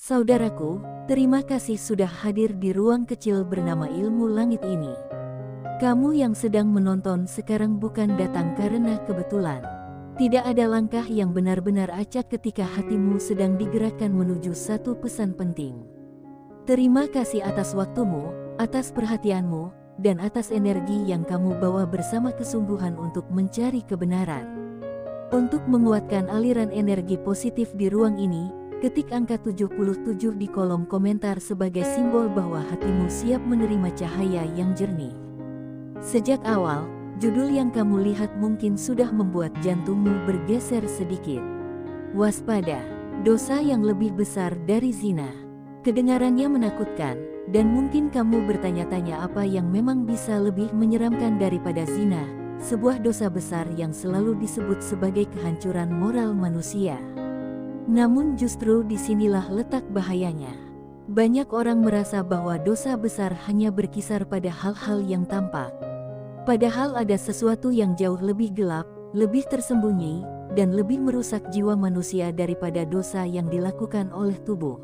Saudaraku, terima kasih sudah hadir di ruang kecil bernama Ilmu Langit ini. Kamu yang sedang menonton sekarang bukan datang karena kebetulan. Tidak ada langkah yang benar-benar acak ketika hatimu sedang digerakkan menuju satu pesan penting. Terima kasih atas waktumu, atas perhatianmu, dan atas energi yang kamu bawa bersama kesungguhan untuk mencari kebenaran. Untuk menguatkan aliran energi positif di ruang ini, ketik angka 77 di kolom komentar sebagai simbol bahwa hatimu siap menerima cahaya yang jernih. Sejak awal, judul yang kamu lihat mungkin sudah membuat jantungmu bergeser sedikit. Waspada, dosa yang lebih besar dari zina. Kedengarannya menakutkan, dan mungkin kamu bertanya-tanya apa yang memang bisa lebih menyeramkan daripada zina, sebuah dosa besar yang selalu disebut sebagai kehancuran moral manusia. Namun justru disinilah letak bahayanya. Banyak orang merasa bahwa dosa besar hanya berkisar pada hal-hal yang tampak. Padahal ada sesuatu yang jauh lebih gelap, lebih tersembunyi, dan lebih merusak jiwa manusia daripada dosa yang dilakukan oleh tubuh.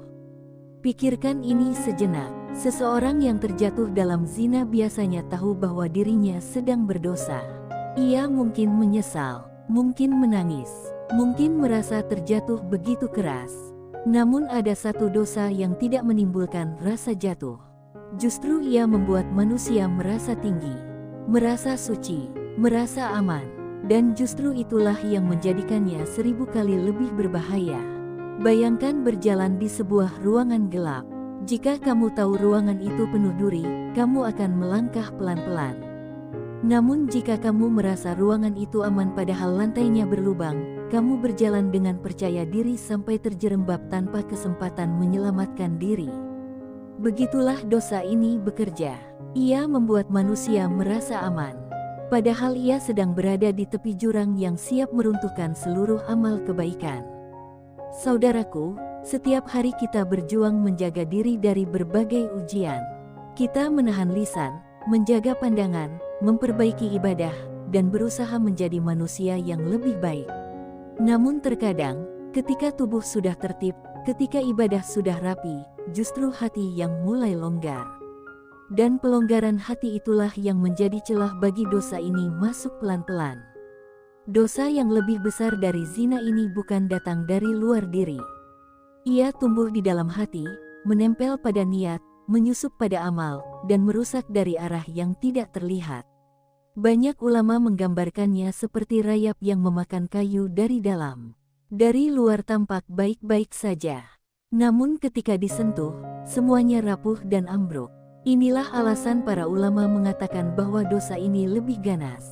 Pikirkan ini sejenak. Seseorang yang terjatuh dalam zina biasanya tahu bahwa dirinya sedang berdosa. Ia mungkin menyesal, mungkin menangis, mungkin merasa terjatuh begitu keras. Namun ada satu dosa yang tidak menimbulkan rasa jatuh. Justru ia membuat manusia merasa tinggi, merasa suci, merasa aman. Dan justru itulah yang menjadikannya 1000 kali lebih berbahaya. Bayangkan berjalan di sebuah ruangan gelap. Jika kamu tahu ruangan itu penuh duri, kamu akan melangkah pelan-pelan. Namun jika kamu merasa ruangan itu aman padahal lantainya berlubang, kamu berjalan dengan percaya diri sampai terjerembab tanpa kesempatan menyelamatkan diri. Begitulah dosa ini bekerja. Ia membuat manusia merasa aman, padahal ia sedang berada di tepi jurang yang siap meruntuhkan seluruh amal kebaikan. Saudaraku, setiap hari kita berjuang menjaga diri dari berbagai ujian. Kita menahan lisan, menjaga pandangan, memperbaiki ibadah, dan berusaha menjadi manusia yang lebih baik. Namun terkadang, ketika tubuh sudah tertib, ketika ibadah sudah rapi, justru hati yang mulai longgar. Dan pelonggaran hati itulah yang menjadi celah bagi dosa ini masuk pelan-pelan. Dosa yang lebih besar dari zina ini bukan datang dari luar diri. Ia tumbuh di dalam hati, menempel pada niat, menyusup pada amal, dan merusak dari arah yang tidak terlihat. Banyak ulama menggambarkannya seperti rayap yang memakan kayu dari dalam. Dari luar tampak baik-baik saja. Namun ketika disentuh, semuanya rapuh dan ambruk. Inilah alasan para ulama mengatakan bahwa dosa ini lebih ganas.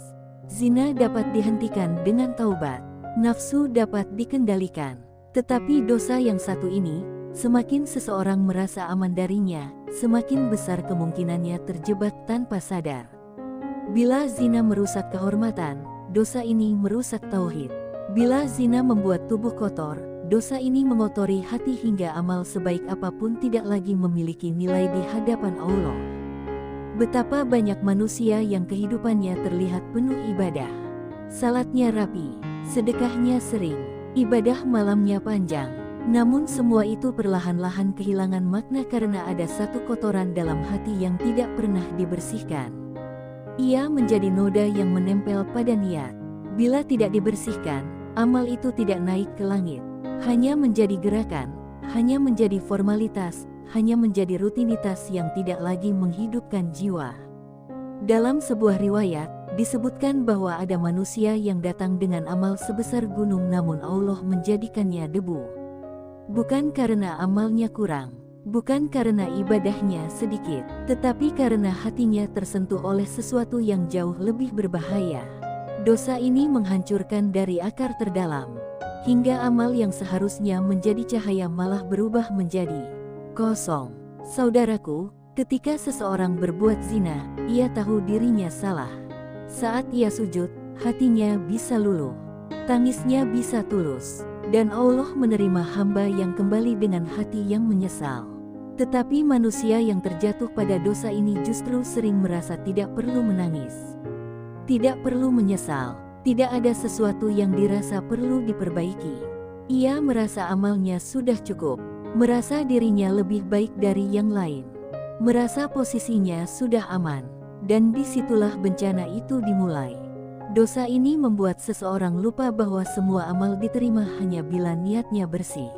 Zina dapat dihentikan dengan taubat. Nafsu dapat dikendalikan. Tetapi dosa yang satu ini, semakin seseorang merasa aman darinya, semakin besar kemungkinannya terjebak tanpa sadar. Bila zina merusak kehormatan, dosa ini merusak tauhid. Bila zina membuat tubuh kotor, dosa ini mengotori hati hingga amal sebaik apapun tidak lagi memiliki nilai di hadapan Allah. Betapa banyak manusia yang kehidupannya terlihat penuh ibadah. Salatnya rapi, sedekahnya sering, ibadah malamnya panjang. Namun semua itu perlahan-lahan kehilangan makna karena ada satu kotoran dalam hati yang tidak pernah dibersihkan. Ia menjadi noda yang menempel pada niat. Bila tidak dibersihkan, amal itu tidak naik ke langit. Hanya menjadi gerakan, hanya menjadi formalitas, hanya menjadi rutinitas yang tidak lagi menghidupkan jiwa. Dalam sebuah riwayat, disebutkan bahwa ada manusia yang datang dengan amal sebesar gunung namun Allah menjadikannya debu. Bukan karena amalnya kurang, bukan karena ibadahnya sedikit, tetapi karena hatinya tersentuh oleh sesuatu yang jauh lebih berbahaya. Dosa ini menghancurkan dari akar terdalam, hingga amal yang seharusnya menjadi cahaya malah berubah menjadi kosong. Saudaraku, ketika seseorang berbuat zina, ia tahu dirinya salah. Saat ia sujud, hatinya bisa luluh, tangisnya bisa tulus, dan Allah menerima hamba yang kembali dengan hati yang menyesal. Tetapi manusia yang terjatuh pada dosa ini justru sering merasa tidak perlu menangis, tidak perlu menyesal, tidak ada sesuatu yang dirasa perlu diperbaiki. Ia merasa amalnya sudah cukup. merasa dirinya lebih baik dari yang lain, merasa posisinya sudah aman, dan disitulah bencana itu dimulai. Dosa ini membuat seseorang lupa bahwa semua amal diterima hanya bila niatnya bersih.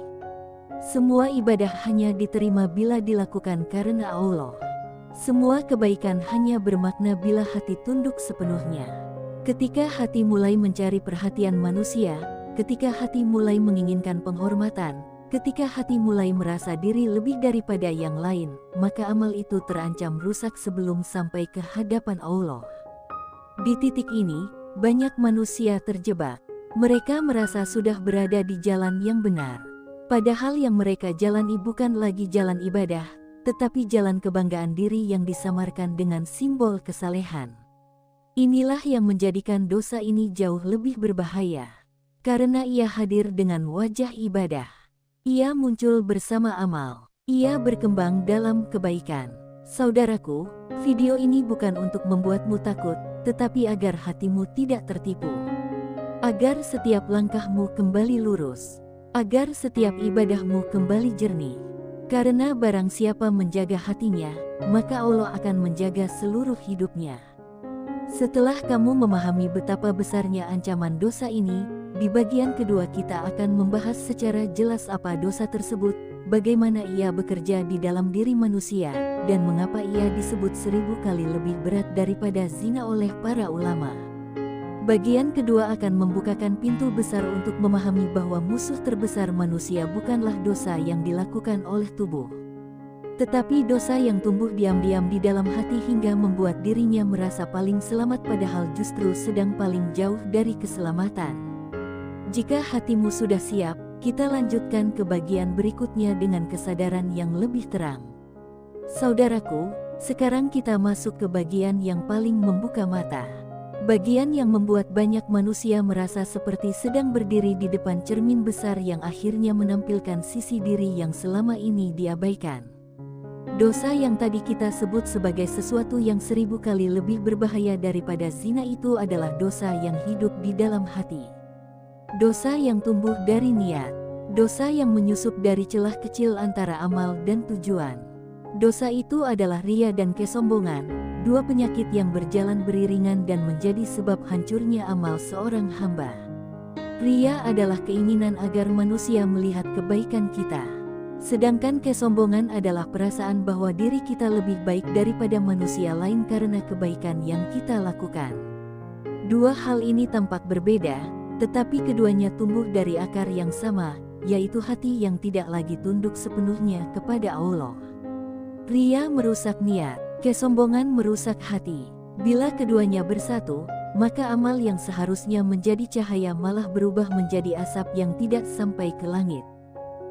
Semua ibadah hanya diterima bila dilakukan karena Allah. Semua kebaikan hanya bermakna bila hati tunduk sepenuhnya. Ketika hati mulai mencari perhatian manusia, ketika hati mulai menginginkan penghormatan, ketika hati mulai merasa diri lebih daripada yang lain, maka amal itu terancam rusak sebelum sampai ke hadapan Allah. Di titik ini, banyak manusia terjebak. Mereka merasa sudah berada di jalan yang benar. Padahal yang mereka jalani bukan lagi jalan ibadah, tetapi jalan kebanggaan diri yang disamarkan dengan simbol kesalehan. Inilah yang menjadikan dosa ini jauh lebih berbahaya. Karena ia hadir dengan wajah ibadah. Ia muncul bersama amal. Ia berkembang dalam kebaikan. Saudaraku, video ini bukan untuk membuatmu takut, tetapi agar hatimu tidak tertipu. Agar setiap langkahmu kembali lurus. Agar setiap ibadahmu kembali jernih. Karena barang siapa menjaga hatinya, maka Allah akan menjaga seluruh hidupnya. Setelah kamu memahami betapa besarnya ancaman dosa ini, di bagian kedua kita akan membahas secara jelas apa dosa tersebut, bagaimana ia bekerja di dalam diri manusia, dan mengapa ia disebut 1000 kali lebih berat daripada zina oleh para ulama. Bagian kedua akan membukakan pintu besar untuk memahami bahwa musuh terbesar manusia bukanlah dosa yang dilakukan oleh tubuh, tetapi dosa yang tumbuh diam-diam di dalam hati hingga membuat dirinya merasa paling selamat padahal justru sedang paling jauh dari keselamatan. Jika hatimu sudah siap, kita lanjutkan ke bagian berikutnya dengan kesadaran yang lebih terang. Saudaraku, sekarang kita masuk ke bagian yang paling membuka mata. Bagian yang membuat banyak manusia merasa seperti sedang berdiri di depan cermin besar yang akhirnya menampilkan sisi diri yang selama ini diabaikan. Dosa yang tadi kita sebut sebagai sesuatu yang 1000 kali lebih berbahaya daripada zina itu adalah dosa yang hidup di dalam hati. Dosa yang tumbuh dari niat. Dosa yang menyusup dari celah kecil antara amal dan tujuan. Dosa itu adalah ria dan kesombongan, dua penyakit yang berjalan beriringan dan menjadi sebab hancurnya amal seorang hamba. Ria adalah keinginan agar manusia melihat kebaikan kita. Sedangkan kesombongan adalah perasaan bahwa diri kita lebih baik daripada manusia lain karena kebaikan yang kita lakukan. Dua hal ini tampak berbeda, tetapi keduanya tumbuh dari akar yang sama, yaitu hati yang tidak lagi tunduk sepenuhnya kepada Allah. Ria merusak niat, kesombongan merusak hati. Bila keduanya bersatu, maka amal yang seharusnya menjadi cahaya malah berubah menjadi asap yang tidak sampai ke langit.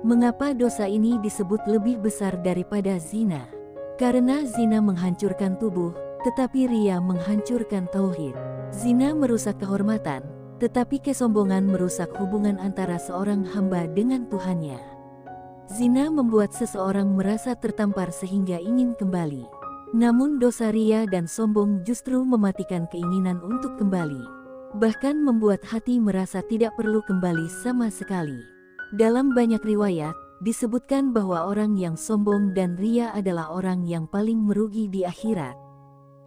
Mengapa dosa ini disebut lebih besar daripada zina? Karena zina menghancurkan tubuh, tetapi ria menghancurkan tauhid. Zina merusak kehormatan, tetapi kesombongan merusak hubungan antara seorang hamba dengan Tuhannya. Zina membuat seseorang merasa tertampar sehingga ingin kembali. Namun dosa ria dan sombong justru mematikan keinginan untuk kembali. Bahkan membuat hati merasa tidak perlu kembali sama sekali. Dalam banyak riwayat, disebutkan bahwa orang yang sombong dan ria adalah orang yang paling merugi di akhirat.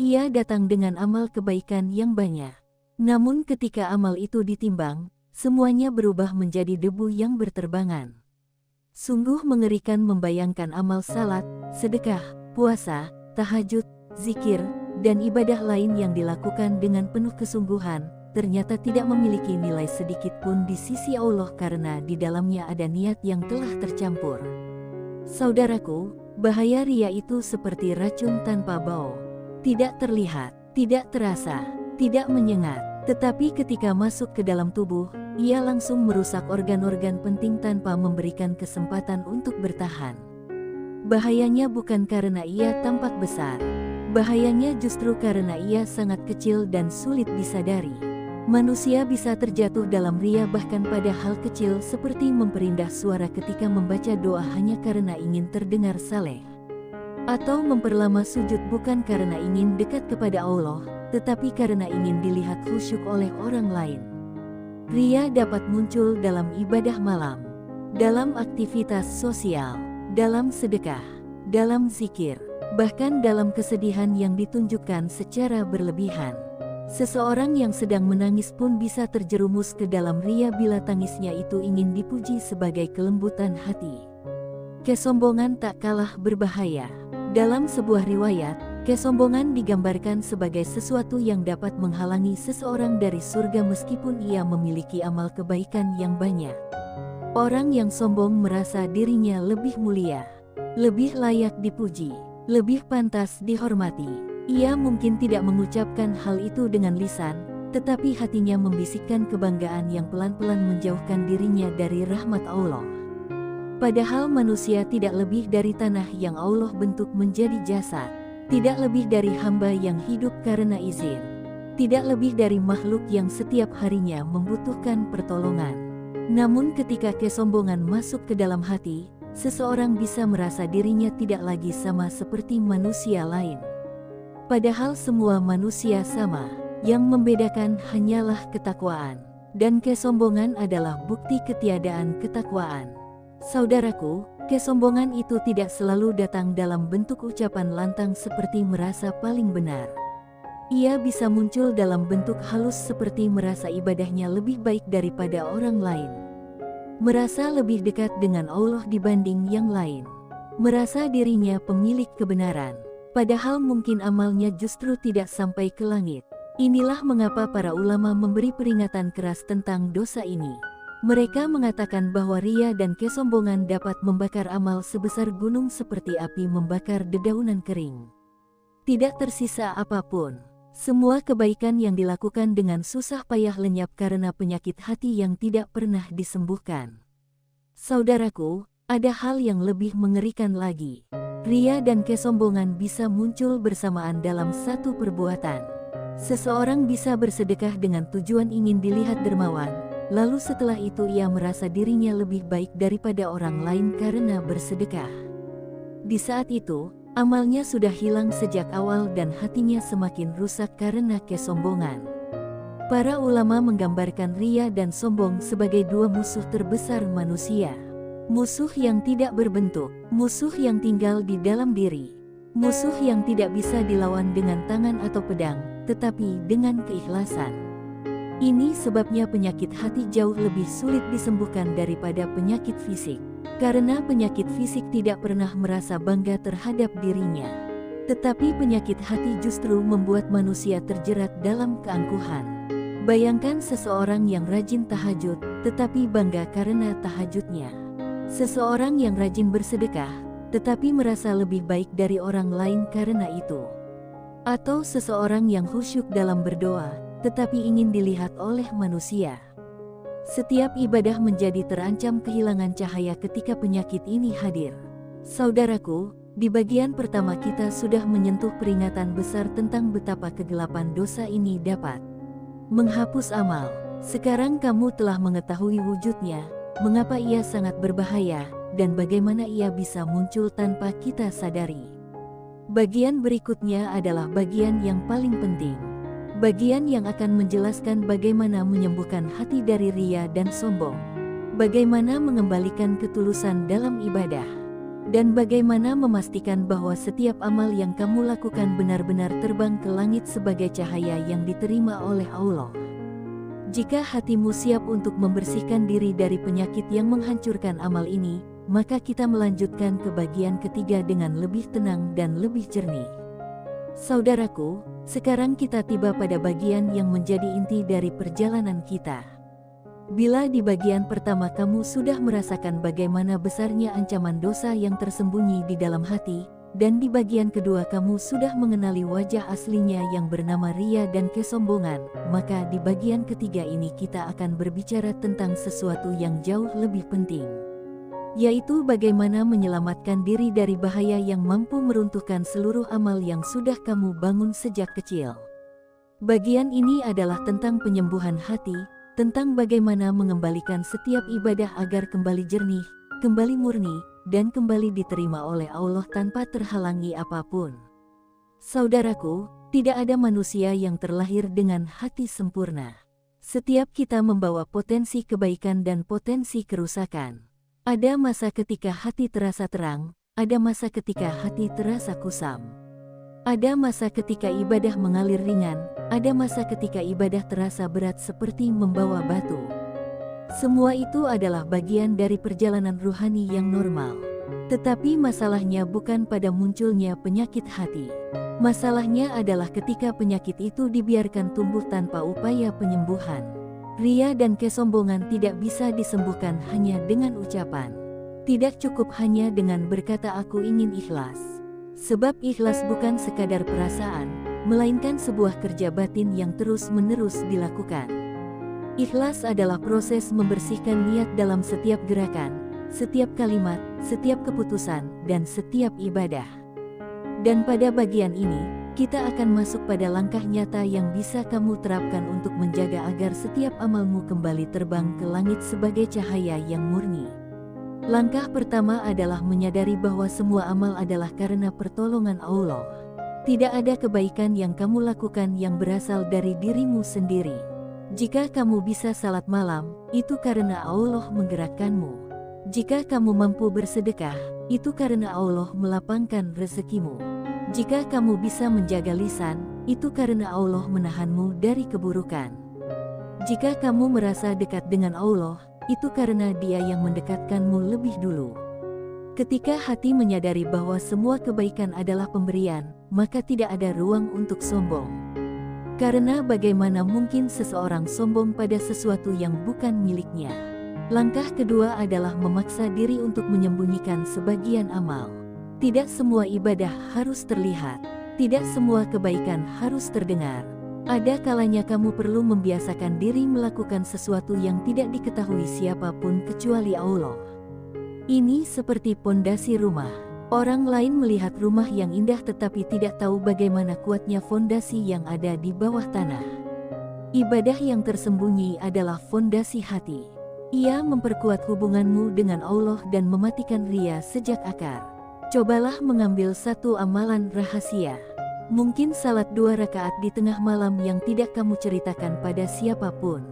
Ia datang dengan amal kebaikan yang banyak. Namun ketika amal itu ditimbang, semuanya berubah menjadi debu yang berterbangan. Sungguh mengerikan membayangkan amal salat, sedekah, puasa, tahajud, zikir, dan ibadah lain yang dilakukan dengan penuh kesungguhan, ternyata tidak memiliki nilai sedikit pun di sisi Allah karena di dalamnya ada niat yang telah tercampur. Saudaraku, bahaya ria itu seperti racun tanpa bau. Tidak terlihat, tidak terasa, tidak menyengat, tetapi ketika masuk ke dalam tubuh, ia langsung merusak organ-organ penting tanpa memberikan kesempatan untuk bertahan. Bahayanya bukan karena ia tampak besar. Bahayanya justru karena ia sangat kecil dan sulit disadari. Manusia bisa terjatuh dalam ria bahkan pada hal kecil seperti memperindah suara ketika membaca doa hanya karena ingin terdengar saleh. Atau memperlama sujud bukan karena ingin dekat kepada Allah, tetapi karena ingin dilihat khusyuk oleh orang lain. Ria dapat muncul dalam ibadah malam, dalam aktivitas sosial, dalam sedekah, dalam zikir, bahkan dalam kesedihan yang ditunjukkan secara berlebihan. Seseorang yang sedang menangis pun bisa terjerumus ke dalam ria bila tangisnya itu ingin dipuji sebagai kelembutan hati. Kesombongan tak kalah berbahaya. Dalam sebuah riwayat, kesombongan digambarkan sebagai sesuatu yang dapat menghalangi seseorang dari surga meskipun ia memiliki amal kebaikan yang banyak. Orang yang sombong merasa dirinya lebih mulia, lebih layak dipuji, lebih pantas dihormati. Ia mungkin tidak mengucapkan hal itu dengan lisan, tetapi hatinya membisikkan kebanggaan yang pelan-pelan menjauhkan dirinya dari rahmat Allah. Padahal manusia tidak lebih dari tanah yang Allah bentuk menjadi jasad, tidak lebih dari hamba yang hidup karena izin, tidak lebih dari makhluk yang setiap harinya membutuhkan pertolongan. Namun ketika kesombongan masuk ke dalam hati, seseorang bisa merasa dirinya tidak lagi sama seperti manusia lain. Padahal semua manusia sama, yang membedakan hanyalah ketakwaan, dan kesombongan adalah bukti ketiadaan ketakwaan. Saudaraku, kesombongan itu tidak selalu datang dalam bentuk ucapan lantang seperti merasa paling benar. Ia bisa muncul dalam bentuk halus seperti merasa ibadahnya lebih baik daripada orang lain, merasa lebih dekat dengan Allah dibanding yang lain, merasa dirinya pemilik kebenaran, padahal mungkin amalnya justru tidak sampai ke langit. Inilah mengapa para ulama memberi peringatan keras tentang dosa ini. Mereka mengatakan bahwa ria dan kesombongan dapat membakar amal sebesar gunung seperti api membakar dedaunan kering. Tidak tersisa apapun. Semua kebaikan yang dilakukan dengan susah payah lenyap karena penyakit hati yang tidak pernah disembuhkan. Saudaraku, ada hal yang lebih mengerikan lagi. Ria dan kesombongan bisa muncul bersamaan dalam satu perbuatan. Seseorang bisa bersedekah dengan tujuan ingin dilihat dermawan, lalu setelah itu ia merasa dirinya lebih baik daripada orang lain karena bersedekah. Di saat itu, amalnya sudah hilang sejak awal dan hatinya semakin rusak karena kesombongan. Para ulama menggambarkan ria dan sombong sebagai dua musuh terbesar manusia. Musuh yang tidak berbentuk, musuh yang tinggal di dalam diri, musuh yang tidak bisa dilawan dengan tangan atau pedang, tetapi dengan keikhlasan. Ini sebabnya penyakit hati jauh lebih sulit disembuhkan daripada penyakit fisik. Karena penyakit fisik tidak pernah merasa bangga terhadap dirinya. Tetapi penyakit hati justru membuat manusia terjerat dalam keangkuhan. Bayangkan seseorang yang rajin tahajud, tetapi bangga karena tahajudnya. Seseorang yang rajin bersedekah, tetapi merasa lebih baik dari orang lain karena itu. Atau seseorang yang khusyuk dalam berdoa, tetapi ingin dilihat oleh manusia. Setiap ibadah menjadi terancam kehilangan cahaya ketika penyakit ini hadir. Saudaraku, di bagian pertama kita sudah menyentuh peringatan besar tentang betapa kegelapan dosa ini dapat menghapus amal. Sekarang kamu telah mengetahui wujudnya, mengapa ia sangat berbahaya, dan bagaimana ia bisa muncul tanpa kita sadari. Bagian berikutnya adalah bagian yang paling penting. Bagian yang akan menjelaskan bagaimana menyembuhkan hati dari ria dan sombong, bagaimana mengembalikan ketulusan dalam ibadah, dan bagaimana memastikan bahwa setiap amal yang kamu lakukan benar-benar terbang ke langit sebagai cahaya yang diterima oleh Allah. Jika hatimu siap untuk membersihkan diri dari penyakit yang menghancurkan amal ini, maka kita melanjutkan ke bagian ketiga dengan lebih tenang dan lebih jernih. Saudaraku, sekarang kita tiba pada bagian yang menjadi inti dari perjalanan kita. Bila di bagian pertama kamu sudah merasakan bagaimana besarnya ancaman dosa yang tersembunyi di dalam hati, dan di bagian kedua kamu sudah mengenali wajah aslinya yang bernama ria dan kesombongan, maka di bagian ketiga ini kita akan berbicara tentang sesuatu yang jauh lebih penting, yaitu bagaimana menyelamatkan diri dari bahaya yang mampu meruntuhkan seluruh amal yang sudah kamu bangun sejak kecil. Bagian ini adalah tentang penyembuhan hati, tentang bagaimana mengembalikan setiap ibadah agar kembali jernih, kembali murni, dan kembali diterima oleh Allah tanpa terhalangi apapun. Saudaraku, tidak ada manusia yang terlahir dengan hati sempurna. Setiap kita membawa potensi kebaikan dan potensi kerusakan. Ada masa ketika hati terasa terang, ada masa ketika hati terasa kusam. Ada masa ketika ibadah mengalir ringan, ada masa ketika ibadah terasa berat seperti membawa batu. Semua itu adalah bagian dari perjalanan ruhani yang normal. Tetapi masalahnya bukan pada munculnya penyakit hati. Masalahnya adalah ketika penyakit itu dibiarkan tumbuh tanpa upaya penyembuhan. Ria dan kesombongan tidak bisa disembuhkan hanya dengan ucapan. Tidak cukup hanya dengan berkata aku ingin ikhlas. Sebab ikhlas bukan sekadar perasaan, melainkan sebuah kerja batin yang terus-menerus dilakukan. Ikhlas adalah proses membersihkan niat dalam setiap gerakan, setiap kalimat, setiap keputusan, dan setiap ibadah. Dan pada bagian ini, kita akan masuk pada langkah nyata yang bisa kamu terapkan untuk menjaga agar setiap amalmu kembali terbang ke langit sebagai cahaya yang murni. Langkah pertama adalah menyadari bahwa semua amal adalah karena pertolongan Allah. Tidak ada kebaikan yang kamu lakukan yang berasal dari dirimu sendiri. Jika kamu bisa salat malam, itu karena Allah menggerakkanmu. Jika kamu mampu bersedekah, itu karena Allah melapangkan rezekimu. Jika kamu bisa menjaga lisan, itu karena Allah menahanmu dari keburukan. Jika kamu merasa dekat dengan Allah, itu karena Dia yang mendekatkanmu lebih dulu. Ketika hati menyadari bahwa semua kebaikan adalah pemberian, maka tidak ada ruang untuk sombong. Karena bagaimana mungkin seseorang sombong pada sesuatu yang bukan miliknya? Langkah kedua adalah memaksa diri untuk menyembunyikan sebagian amal. Tidak semua ibadah harus terlihat. Tidak semua kebaikan harus terdengar. Ada kalanya kamu perlu membiasakan diri melakukan sesuatu yang tidak diketahui siapapun kecuali Allah. Ini seperti pondasi rumah. Orang lain melihat rumah yang indah tetapi tidak tahu bagaimana kuatnya fondasi yang ada di bawah tanah. Ibadah yang tersembunyi adalah fondasi hati. Ia memperkuat hubunganmu dengan Allah dan mematikan ria sejak akar. Cobalah mengambil satu amalan rahasia. Mungkin salat 2 rakaat di tengah malam yang tidak kamu ceritakan pada siapapun.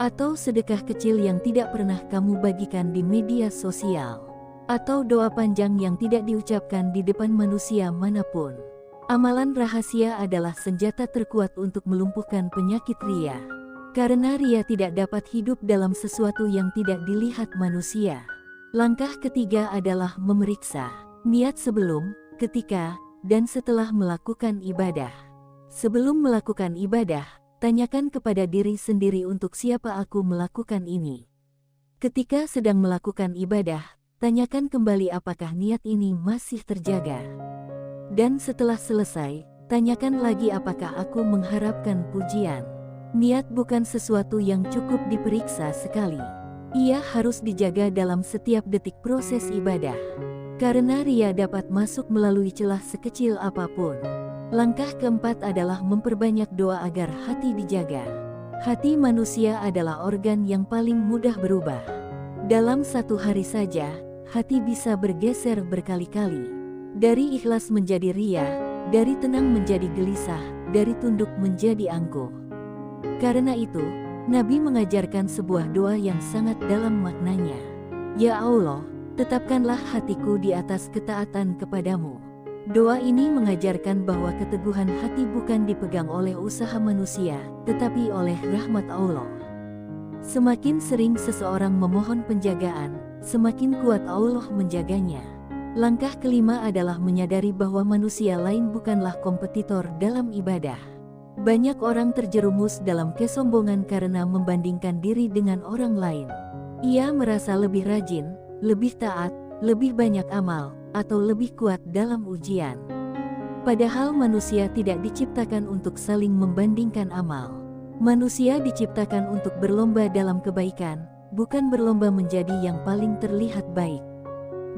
Atau sedekah kecil yang tidak pernah kamu bagikan di media sosial. Atau doa panjang yang tidak diucapkan di depan manusia manapun. Amalan rahasia adalah senjata terkuat untuk melumpuhkan penyakit ria. Karena ria tidak dapat hidup dalam sesuatu yang tidak dilihat manusia. Langkah ketiga adalah memeriksa niat sebelum, ketika, dan setelah melakukan ibadah. Sebelum melakukan ibadah, tanyakan kepada diri sendiri untuk siapa aku melakukan ini. Ketika sedang melakukan ibadah, tanyakan kembali apakah niat ini masih terjaga. Dan setelah selesai, tanyakan lagi apakah aku mengharapkan pujian. Niat bukan sesuatu yang cukup diperiksa sekali. Ia harus dijaga dalam setiap detik proses ibadah. Karena ria dapat masuk melalui celah sekecil apapun. Langkah keempat adalah memperbanyak doa agar hati dijaga. Hati manusia adalah organ yang paling mudah berubah. Dalam satu hari saja, hati bisa bergeser berkali-kali. Dari ikhlas menjadi ria, dari tenang menjadi gelisah, dari tunduk menjadi angkuh. Karena itu, Nabi mengajarkan sebuah doa yang sangat dalam maknanya. Ya Allah, tetapkanlah hatiku di atas ketaatan kepadamu. Doa ini mengajarkan bahwa keteguhan hati bukan dipegang oleh usaha manusia, tetapi oleh rahmat Allah. Semakin sering seseorang memohon penjagaan, semakin kuat Allah menjaganya. Langkah kelima adalah menyadari bahwa manusia lain bukanlah kompetitor dalam ibadah. Banyak orang terjerumus dalam kesombongan karena membandingkan diri dengan orang lain. Ia merasa lebih rajin, lebih taat, lebih banyak amal, atau lebih kuat dalam ujian. Padahal manusia tidak diciptakan untuk saling membandingkan amal. Manusia diciptakan untuk berlomba dalam kebaikan, bukan berlomba menjadi yang paling terlihat baik.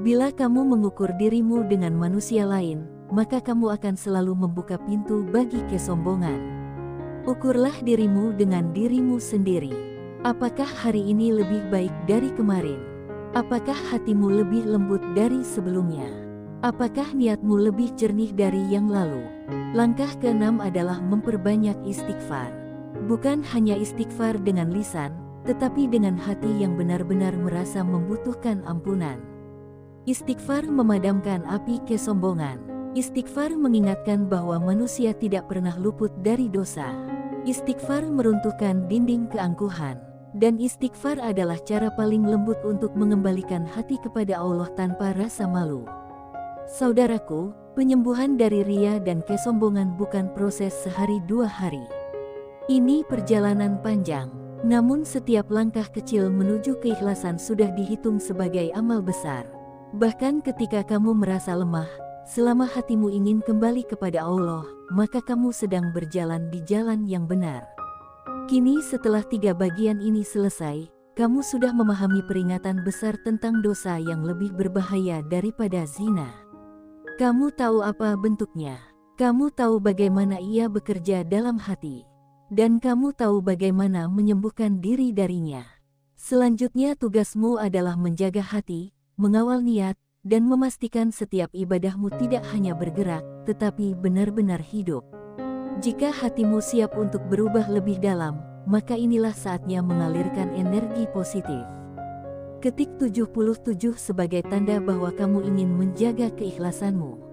Bila kamu mengukur dirimu dengan manusia lain, maka kamu akan selalu membuka pintu bagi kesombongan. Ukurlah dirimu dengan dirimu sendiri. Apakah hari ini lebih baik dari kemarin? Apakah hatimu lebih lembut dari sebelumnya? Apakah niatmu lebih jernih dari yang lalu? Langkah keenam adalah memperbanyak istighfar. Bukan hanya istighfar dengan lisan, tetapi dengan hati yang benar-benar merasa membutuhkan ampunan. Istighfar memadamkan api kesombongan. Istighfar mengingatkan bahwa manusia tidak pernah luput dari dosa. Istighfar meruntuhkan dinding keangkuhan. Dan istighfar adalah cara paling lembut untuk mengembalikan hati kepada Allah tanpa rasa malu. Saudaraku, penyembuhan dari ria dan kesombongan bukan proses sehari dua hari. Ini perjalanan panjang, namun setiap langkah kecil menuju keikhlasan sudah dihitung sebagai amal besar. Bahkan ketika kamu merasa lemah, selama hatimu ingin kembali kepada Allah, maka kamu sedang berjalan di jalan yang benar. Kini setelah 3 bagian ini selesai, kamu sudah memahami peringatan besar tentang dosa yang lebih berbahaya daripada zina. Kamu tahu apa bentuknya. Kamu tahu bagaimana ia bekerja dalam hati. Dan kamu tahu bagaimana menyembuhkan diri darinya. Selanjutnya tugasmu adalah menjaga hati, mengawal niat, dan memastikan setiap ibadahmu tidak hanya bergerak, tetapi benar-benar hidup. Jika hatimu siap untuk berubah lebih dalam, maka inilah saatnya mengalirkan energi positif. Ketik 77 sebagai tanda bahwa kamu ingin menjaga keikhlasanmu.